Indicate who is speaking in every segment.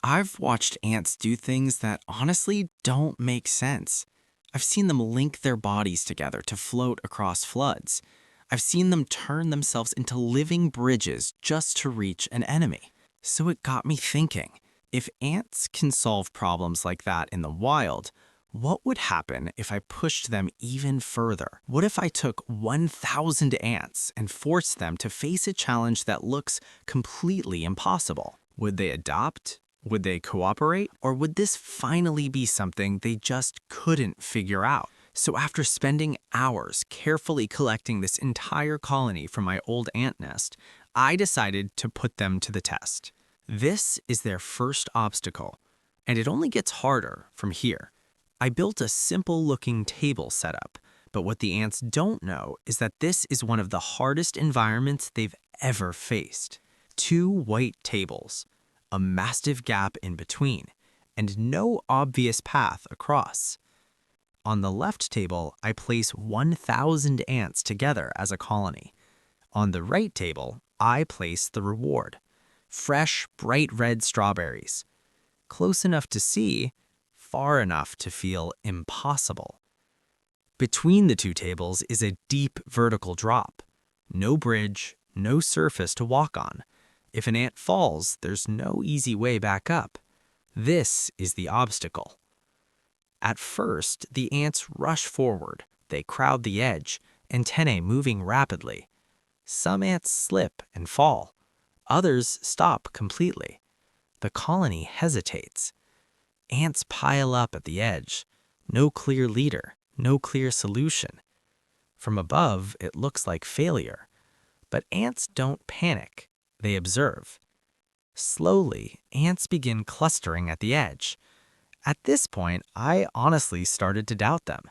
Speaker 1: I've watched ants do things that honestly don't make sense. I've seen them link their bodies together to float across floods. I've seen them turn themselves into living bridges just to reach an enemy. So it got me thinking, if ants can solve problems like that in the wild, what would happen if I pushed them even further? What if I took 1,000 ants and forced them to face a challenge that looks completely impossible? Would they adopt? Would they cooperate? Or would this finally be something they just couldn't figure out? So after spending hours carefully collecting this entire colony from my old ant nest, I decided to put them to the test. This is their first obstacle, and it only gets harder from here. I built a simple-looking table setup, but what the ants don't know is that this is one of the hardest environments they've ever faced. Two white tables, a massive gap in between, and no obvious path across. On the left table, I place 1,000 ants together as a colony. On the right table, I place the reward: fresh, bright red strawberries. Close enough to see, far enough to feel impossible. Between the two tables is a deep vertical drop. No bridge, no surface to walk on. If an ant falls, there's no easy way back up. This is the obstacle. At first, the ants rush forward. They crowd the edge, antennae moving rapidly. Some ants slip and fall. Others stop completely. The colony hesitates. Ants pile up at the edge. No clear leader, no clear solution. From above, it looks like failure. But ants don't panic. They observe. Slowly, ants begin clustering at the edge. At this point, I honestly started to doubt them.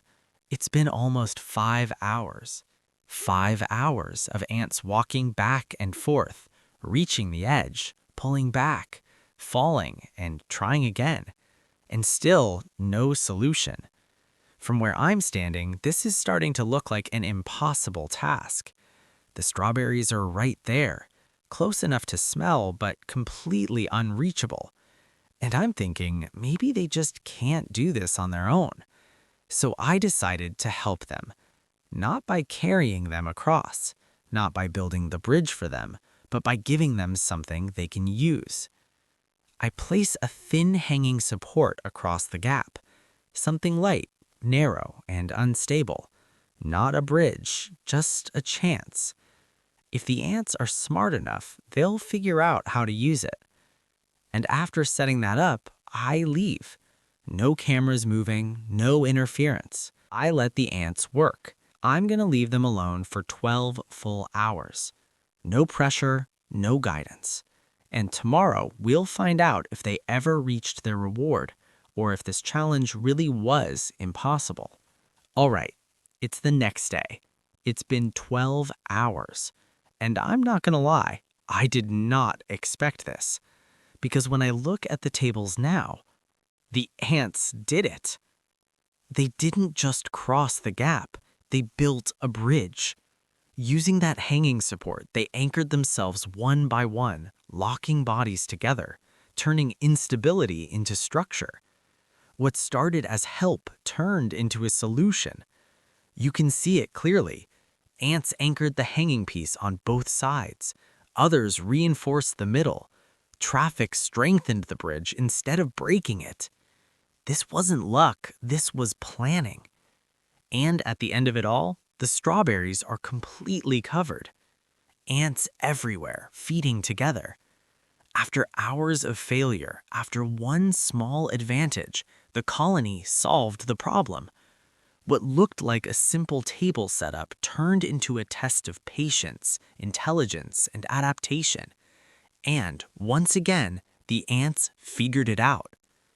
Speaker 1: It's been almost 5 hours. 5 hours of ants walking back and forth, reaching the edge, pulling back, falling, and trying again. And still, no solution. From where I'm standing, this is starting to look like an impossible task. The strawberries are right there, close enough to smell, but completely unreachable. And I'm thinking, maybe they just can't do this on their own. So I decided to help them. Not by carrying them across, not by building the bridge for them, but by giving them something they can use. I place a thin hanging support across the gap. Something light, narrow, and unstable. Not a bridge, just a chance. If the ants are smart enough, they'll figure out how to use it. And after setting that up, I leave. No cameras moving, no interference. I let the ants work. I'm gonna leave them alone for 12 full hours. No pressure, no guidance. And tomorrow, we'll find out if they ever reached their reward, or if this challenge really was impossible. All right, it's the next day. It's been 12 hours. And I'm not gonna lie, I did not expect this. Because when I look at the tables now, the ants did it. They didn't just cross the gap, they built a bridge. Using that hanging support, they anchored themselves one by one, locking bodies together, turning instability into structure. What started as help turned into a solution. You can see it clearly. Ants anchored the hanging piece on both sides. Others reinforced the middle. Traffic strengthened the bridge instead of breaking it. This wasn't luck, this was planning. And at the end of it all, the strawberries are completely covered. Ants everywhere, feeding together. After hours of failure, after one small advantage, the colony solved the problem. What looked like a simple table setup turned into a test of patience, intelligence, and adaptation. And once again, the ants figured it out.